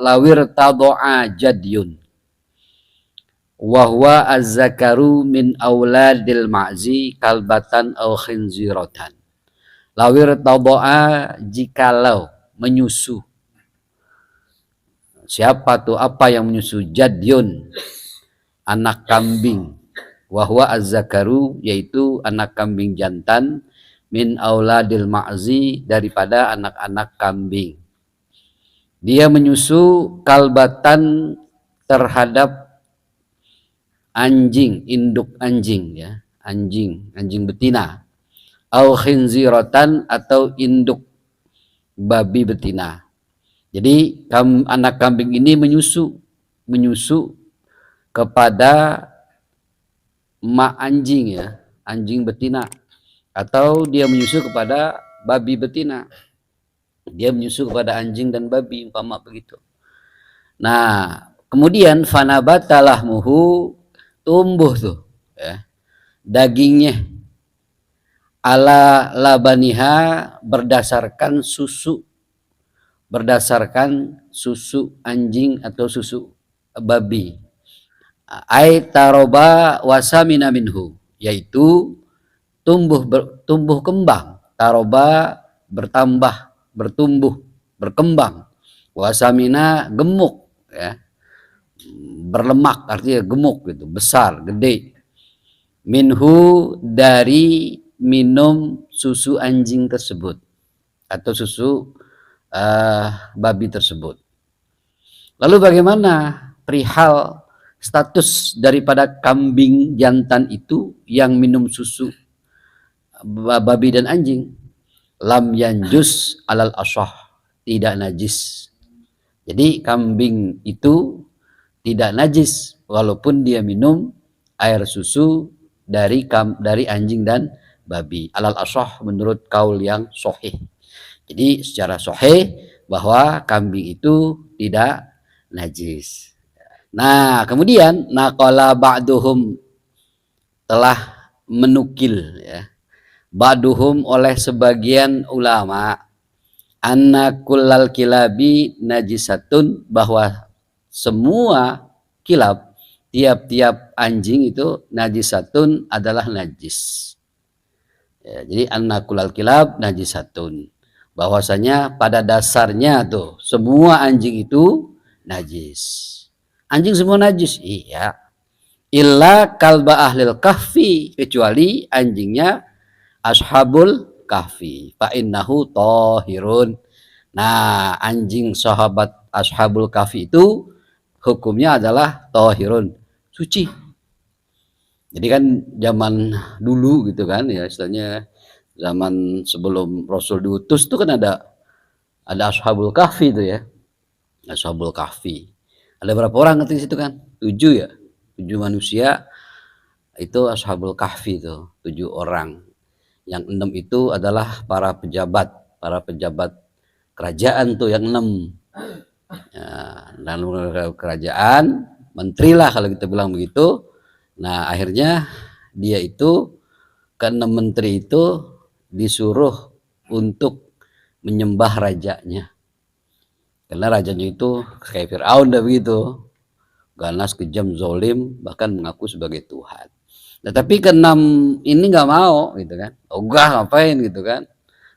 lawir tado'a jadyun wa huwa az-zakaru min auladil ma'zi kalbatan aw khinziratan. Lawir tado'a jikalau menyusu. Siapa tuh, apa yang menyusu? Jadyun, anak kambing. Wa huwa az-zakaru, yaitu anak kambing jantan, min auladil ma'zi, daripada anak-anak kambing. Dia menyusu kalbatan terhadap anjing, induk anjing ya, anjing betina, au khinziratan, atau induk babi betina. Jadi anak kambing ini menyusu kepada mak anjing ya, anjing betina, atau dia menyusu kepada babi betina. Dia menyusu kepada anjing dan babi, umpama begitu. Nah, kemudian fanabatalah muhu, tumbuh tuh ya, dagingnya ala labaniha, berdasarkan susu anjing atau susu babi. Ai taroba wasamina minhu, yaitu tumbuh kembang, taroba bertambah, berkembang, wasamina gemuk ya, berlemak, artinya gemuk gitu, besar, gede. Minhu, dari minum susu anjing tersebut atau susu babi tersebut. Lalu bagaimana perihal status daripada kambing jantan itu yang minum susu babi dan anjing? Lam yanjus alal ashah, tidak najis. Jadi kambing itu tidak najis walaupun dia minum air susu dari anjing dan babi. Alal ashah, menurut kaul yang sahih. Jadi secara sahih bahwa kambing itu tidak najis. Nah, kemudian naqala ba'duhum, telah menukil ya, ba'duhum, oleh sebagian ulama, anna kullal kilabi najisatun, bahwa semua kilab, tiap-tiap anjing itu najisatun, adalah najis ya. Jadi anna kullal kilab najisatun, bahwasanya pada dasarnya tuh semua anjing itu najis. Anjing semua najis, iya. Illa kalba ahlil kahfi, kecuali anjingnya ashabul kahfi, fa innahu tahirun. Nah, anjing sahabat ashabul kahfi itu hukumnya adalah tahirun, suci. Jadi kan zaman dulu gitu kan ya, istilahnya zaman sebelum Rasul diutus tuh kan ada ashabul kahfi itu ya, ashabul kahfi. Ada berapa orang di situ kan? 7 ya, 7 manusia itu ashabul kahfi itu, 7 orang. Yang 6 itu adalah para pejabat kerajaan tuh, yang 6 ya, dan kerajaan, menteri lah kalau kita bilang begitu. Nah, akhirnya dia itu, ke-6 menteri itu disuruh untuk menyembah rajanya, karena rajanya itu kayak Fir'aun dah begitu, ganas, kejam, zolim, bahkan mengaku sebagai Tuhan. Nah, tapi ke-6 ini nggak mau gitu kan, ogah ngapain gitu kan.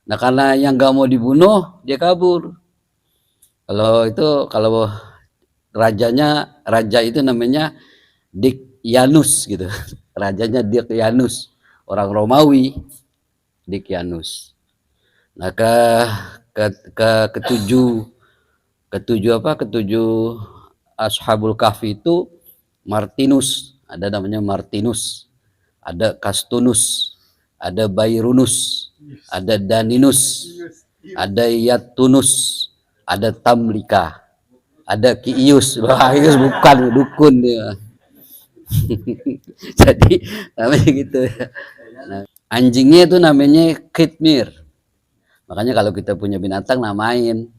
Nah, karena yang nggak mau dibunuh, dia kabur. Kalau raja itu namanya Dikyanus gitu, rajanya Dikyanus, orang Romawi, Dikyanus. Nah, ketujuh ashabul kahfi itu Martinus, ada namanya Martinus, ada Kastunus, ada Bairunus, ada Daninus, ada Yatunus, ada Tamlika, ada Kiius. Wah, itu bukan dukun dia. Jadi namanya gitu. Nah, anjingnya itu namanya Khitmir. Makanya kalau kita punya binatang namain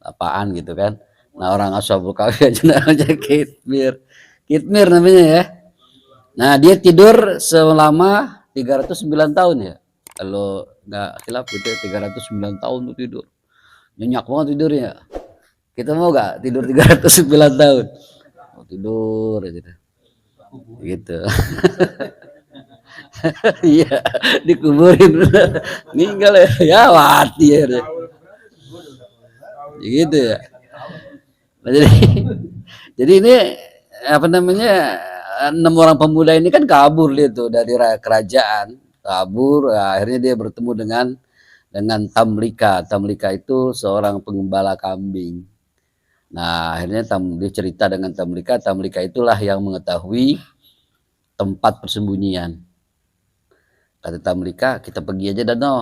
apaan gitu kan. Nah, orang ashabul kahfi aja namanya Khitmir. Khitmir namanya ya. Nah, dia tidur selama 309 tahun ya. Kalau nggak khilaf gitu, 309 tahun tuh tidur. Nyenyak banget tidurnya. Kita mau gak tidur 309 tahun? Mau tidur aja gitu. Iya, dikuburin. Meninggal ya, ya mati ya. Gitu ya. Nah, jadi ini apa namanya, 6 orang pemuda ini kan kabur dia tuh dari kerajaan, kabur. Akhirnya dia bertemu dengan Tamlika. Tamlika itu seorang pengembala kambing. Nah, akhirnya dia cerita dengan Tamlika. Tamlika itulah yang mengetahui tempat persembunyian. Kata Tamlika, kita pergi aja Dano,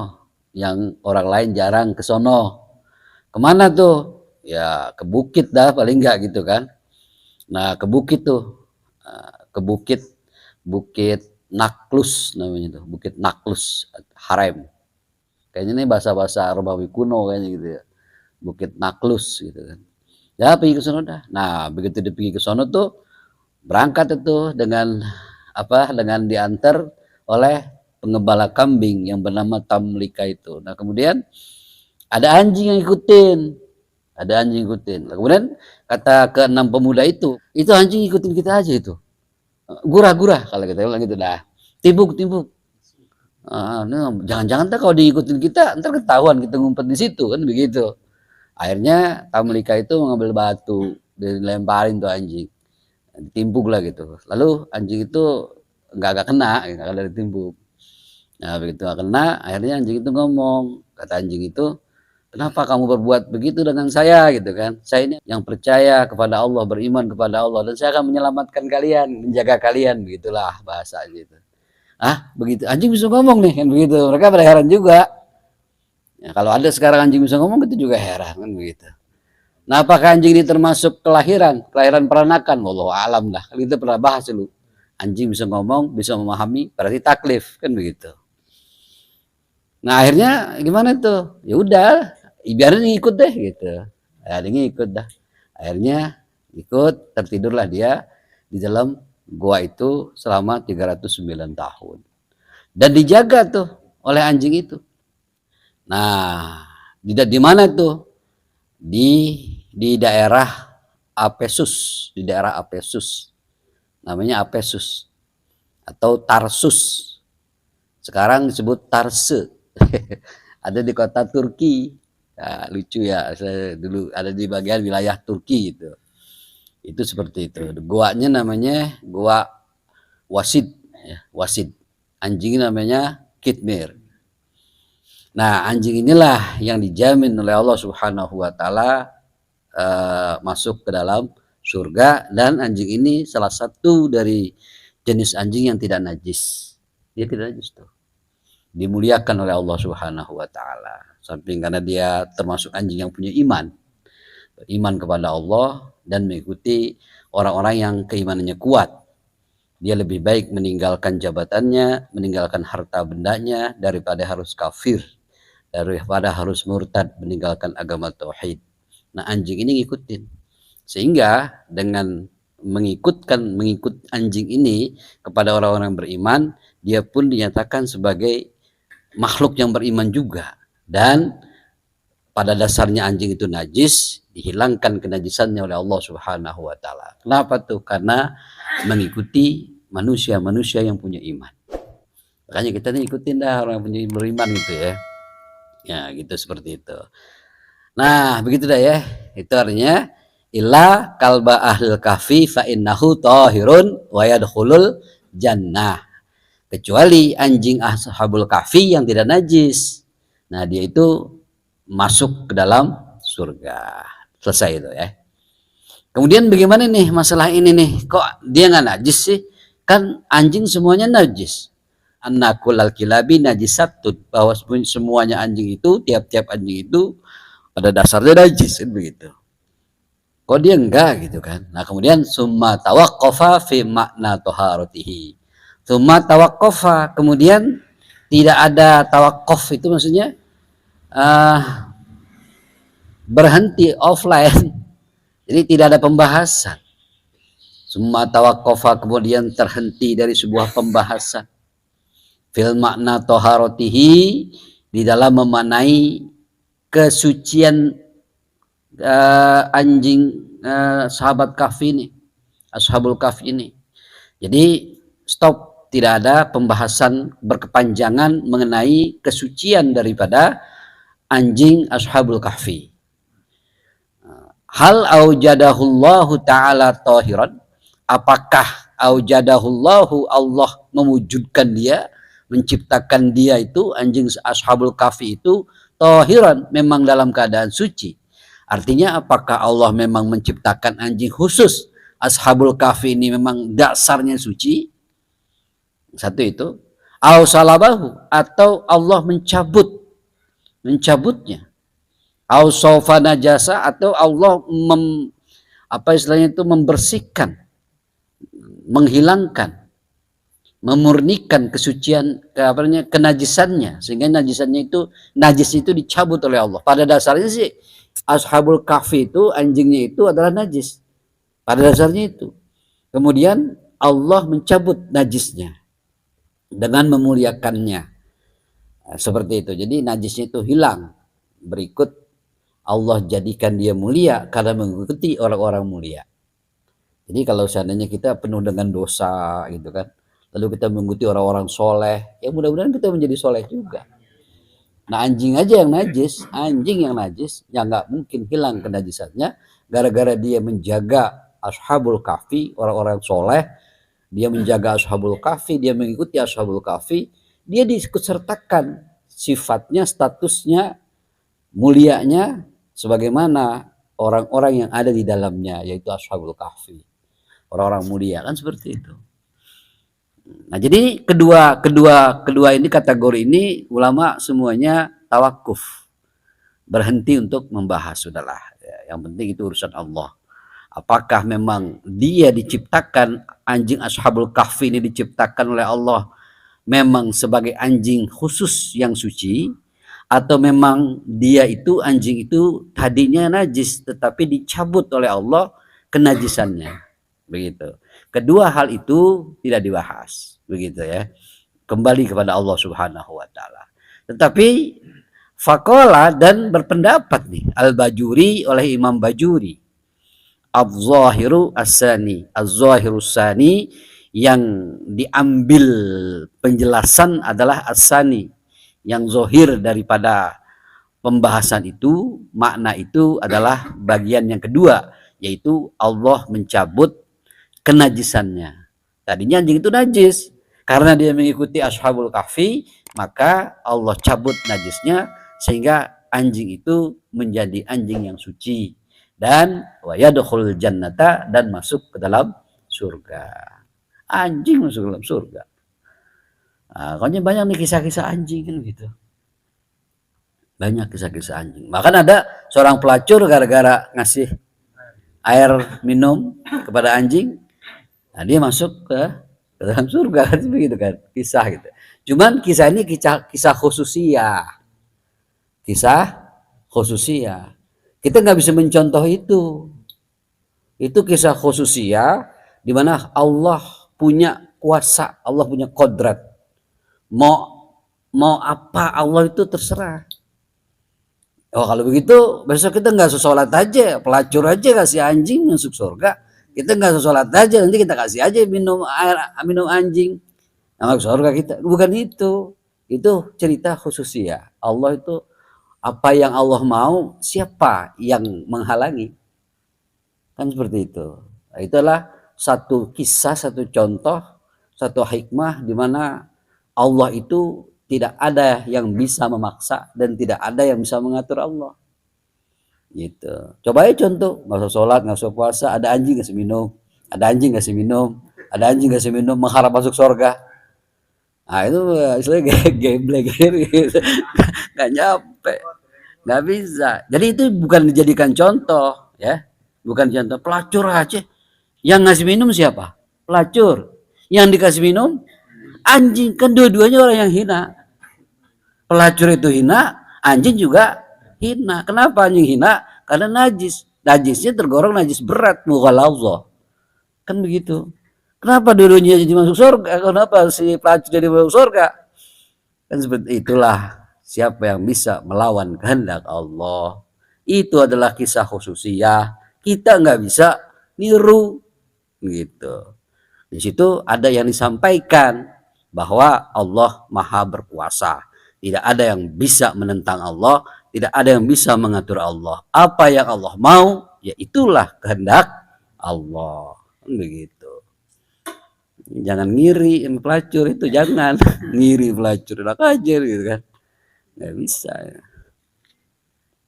yang orang lain jarang ke sono. Kemana tuh? Ya ke bukit dah paling enggak gitu kan. Nah ke bukit tuh, ke Bukit Naklus namanya tuh, Bukit Naklus Harem. Kayaknya ini bahasa-bahasa Romawi kuno kayaknya gitu ya. Bukit Naklus gitu kan. Ya pergi ke sono dah. Nah begitu dia pergi ke sono tuh, berangkat itu dengan diantar oleh pengembala kambing yang bernama Tamlika itu. Nah kemudian ada anjing yang ikutin. Kemudian kata ke-6 pemuda itu anjing ikutin kita aja itu. Gurah-gurah kalau kita bilang gitu dah. Timbuk. Jangan-jangan kalau diikutin kita ntar ketahuan kita ngumpet di situ kan begitu. Akhirnya Tamlika itu mengambil batu, dilemparin tuh anjing. Ditimbuk lah gitu. Lalu anjing itu enggak kena, enggak ada ditimbuk. Nah begitu gak kena, akhirnya anjing itu ngomong, kata anjing itu, kenapa kamu berbuat begitu dengan saya gitu kan? Saya ini yang percaya kepada Allah, beriman kepada Allah, dan saya akan menyelamatkan kalian, menjaga kalian, begitulah bahasa gitu. Ah begitu, anjing bisa ngomong nih kan begitu. Mereka pada heran juga. Ya, kalau ada sekarang anjing bisa ngomong, itu juga heran kan begitu. Nah apakah anjing ini termasuk kelahiran peranakan? Wallahu alam lah. Kita pernah bahas dulu. Anjing bisa ngomong, bisa memahami, berarti taklif kan begitu. Nah akhirnya gimana tuh? Ya udah, biarin ikut deh gitu. Akhirnya ikut dah. Akhirnya ikut, tertidurlah dia di dalam gua itu selama 309 tahun. Dan dijaga tuh oleh anjing itu. Nah, di mana tuh? Di daerah Apesus, Namanya Apesus atau Tarsus. Sekarang disebut Tarse. Ada di kota Turki. Nah, lucu ya, saya dulu ada di bagian wilayah Turki gitu. Itu seperti itu. Goanya namanya Goa Wasid, ya, Wasid. Anjing namanya Kitmir. Nah, anjing inilah yang dijamin oleh Allah Subhanahu wa taala masuk ke dalam surga, dan anjing ini salah satu dari jenis anjing yang tidak najis. Dia tidak najis tuh. Dimuliakan oleh Allah Subhanahu wa taala. Samping karena dia termasuk anjing yang punya iman. Beriman kepada Allah dan mengikuti orang-orang yang keimanannya kuat. Dia lebih baik meninggalkan jabatannya, meninggalkan harta bendanya daripada harus kafir, daripada harus murtad, meninggalkan agama tauhid. Nah, anjing ini ngikutin. Sehingga dengan mengikut anjing ini kepada orang-orang beriman, dia pun dinyatakan sebagai makhluk yang beriman juga. Dan pada dasarnya anjing itu najis, dihilangkan kenajisannya oleh Allah Subhanahu wa taala. Kenapa tuh? Karena mengikuti manusia-manusia yang punya iman. Makanya kita nih ikutin dah orang yang punya beriman gitu ya. Ya, gitu seperti itu. Nah, begitu dah ya. Itu artinya illa kalba ahlul kahfi fa innahu tahirun wa yadkhulul jannah. Kecuali anjing ashabul kahfi yang tidak najis. Nah, dia itu masuk ke dalam surga. Selesai itu ya. Kemudian bagaimana nih masalah ini nih? Kok dia nggak najis sih? Kan anjing semuanya najis. Annakul kilabi najisatun, bahwa semuanya anjing itu, tiap-tiap anjing itu pada dasarnya najis kan begitu. Kok dia enggak gitu kan? Nah kemudian summa tawaqqafa fi makna toharatihi. Summa tawaqqafa, kemudian tidak ada tawaqquf, itu maksudnya berhenti, offline. Jadi tidak ada pembahasan. Summa tawaqqafa, kemudian terhenti dari sebuah pembahasan. Fil makna toharatihi, di dalam memaknai kesucian anjing sahabat kahfi ini, ashabul kahfi ini. Jadi stop, tidak ada pembahasan berkepanjangan mengenai kesucian daripada anjing ashabul kahfi. Hal aujadahullahu ta'ala tahiran, apakah aujadahullahu, Allah mewujudkan dia, menciptakan dia itu anjing ashabul kahfi itu tahiran, memang dalam keadaan suci. Artinya apakah Allah memang menciptakan anjing khusus ashabul kahfi ini memang dasarnya suci? Satu itu. Au salabahu, atau Allah mencabutnya. Au sofa najasa, atau Allah membersihkan, menghilangkan, memurnikan kesucian, kenajisannya, sehingga najis itu dicabut oleh Allah. Pada dasarnya sih ashabul kahfi itu, anjingnya itu adalah najis pada dasarnya itu. Kemudian Allah mencabut najisnya dengan memuliakannya, seperti itu. Jadi najisnya itu hilang, berikut Allah jadikan dia mulia karena mengikuti orang-orang mulia. Jadi kalau seandainya kita penuh dengan dosa gitu kan, lalu kita mengikuti orang-orang soleh, ya mudah-mudahan kita menjadi soleh juga. Nah anjing aja yang najis, ya nggak mungkin hilang kenajisannya, gara-gara dia menjaga ashabul kahfi, orang-orang soleh, dia menjaga ashabul kahfi, dia mengikuti ashabul kahfi, dia diikutsertakan sifatnya, statusnya, mulianya sebagaimana orang-orang yang ada di dalamnya, yaitu ashabul kahfi, orang-orang mulia, kan seperti itu. Nah jadi kedua ini, kategori ini ulama semuanya tawakuf, berhenti untuk membahas, sudahlah ya, yang penting itu urusan Allah. Apakah memang dia diciptakan, anjing ashabul kahfi ini diciptakan oleh Allah memang sebagai anjing khusus yang suci, atau memang dia itu, anjing itu tadinya najis tetapi dicabut oleh Allah kenajisannya, begitu. Kedua hal itu tidak dibahas, begitu ya, kembali kepada Allah Subhanahu wa taala. Tetapi faqala, dan berpendapat nih Al-Bajuri, oleh Imam Bajuri, az-zahiru as-sani, az-zahiru as-sani, yang diambil penjelasan adalah as-sani, yang zohir daripada pembahasan itu, makna itu adalah bagian yang kedua, yaitu Allah mencabut kenajisannya. Tadinya anjing itu najis, karena dia mengikuti ashabul kahfi, maka Allah cabut najisnya sehingga anjing itu menjadi anjing yang suci, dan wa yadkhulul jannata, dan masuk ke dalam surga. Anjing masuk ke dalam surga. Nah, pokoknya banyak nih kisah-kisah anjing kan gitu. Banyak kisah-kisah anjing. Bahkan ada seorang pelacur gara-gara ngasih air minum kepada anjing, nah dia masuk ke dalam surga, kan begitu kan, kisah gitu. Cuman kisah ini kisah khususiyah. Kisah khususiyah. Kita nggak bisa mencontoh itu. Itu kisah khususiyah di mana Allah punya kuasa, Allah punya kodrat. Mau apa Allah itu terserah. Oh kalau begitu besok kita nggak sholat aja, pelacur aja kasih anjing masuk surga. Kita nggak sholat aja, nanti kita kasih aja minum air, minum anjing, masuk surga kita. Bukan itu. Itu cerita khususnya. Allah itu apa yang Allah mau, siapa yang menghalangi? Kan seperti itu. Nah, itulah satu kisah, satu contoh, satu hikmah di mana Allah itu tidak ada yang bisa memaksa dan tidak ada yang bisa mengatur Allah. Gitu. Coba aja contoh, nggak usah sholat, nggak usah puasa, ada anjing ngasih minum, ada anjing ngasih minum, ada anjing ngasih minum, mengharap masuk surga. Nah itu istilahnya gameplay gitu, nggak nyampe, nggak bisa. Jadi itu bukan dijadikan contoh, ya, bukan contoh. Pelacur aja, yang ngasih minum siapa? Pelacur. Yang dikasih minum anjing, kan dua-duanya orang yang hina. Pelacur itu hina, anjing juga hina. Kenapa anjing hina? Karena najis. Najisnya tergolong najis berat, mughaladzah. Kan begitu. Kenapa dulunya jadi masuk surga? Kenapa si pelacur jadi masuk surga? Kan seperti itulah, siapa yang bisa melawan kehendak Allah. itu adalah kisah khususiyah, kita nggak bisa niru gitu. Di situ ada yang disampaikan bahwa Allah Maha Berkuasa. Tidak ada yang bisa menentang Allah, tidak ada yang bisa mengatur Allah. Apa yang Allah mau, ya itulah kehendak Allah. Begitu. Jangan ngiri pelacur itu, jangan ngiri pelacur enak aja gitu kan. Nggak bisa.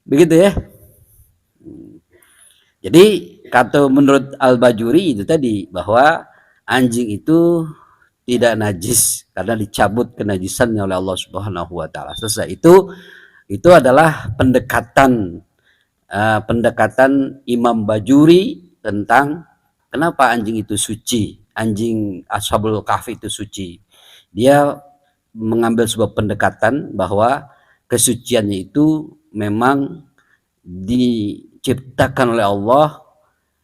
Begitu ya. Jadi kata menurut Al-Bajuri itu tadi bahwa anjing itu tidak najis karena dicabut kenajisannya oleh Allah Subhanahu wa taala. Selesai. Itu adalah pendekatan pendekatan Imam Bajuri tentang kenapa anjing itu suci, anjing Ashabul Kahfi itu suci. Dia mengambil sebuah pendekatan bahwa kesuciannya itu memang diciptakan oleh Allah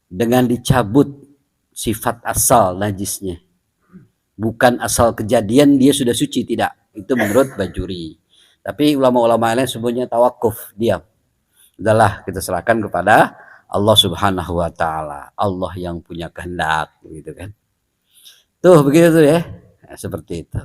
dengan dicabut sifat asal najisnya. Bukan asal kejadian dia sudah suci, tidak. Itu menurut Bajuri. Tapi ulama-ulama lain sebenarnya tawakuf, diam. Udahlah, kita serahkan kepada Allah Subhanahu wa taala. Allah yang punya kehendak gitu kan. Tuh begitu ya. Seperti itu.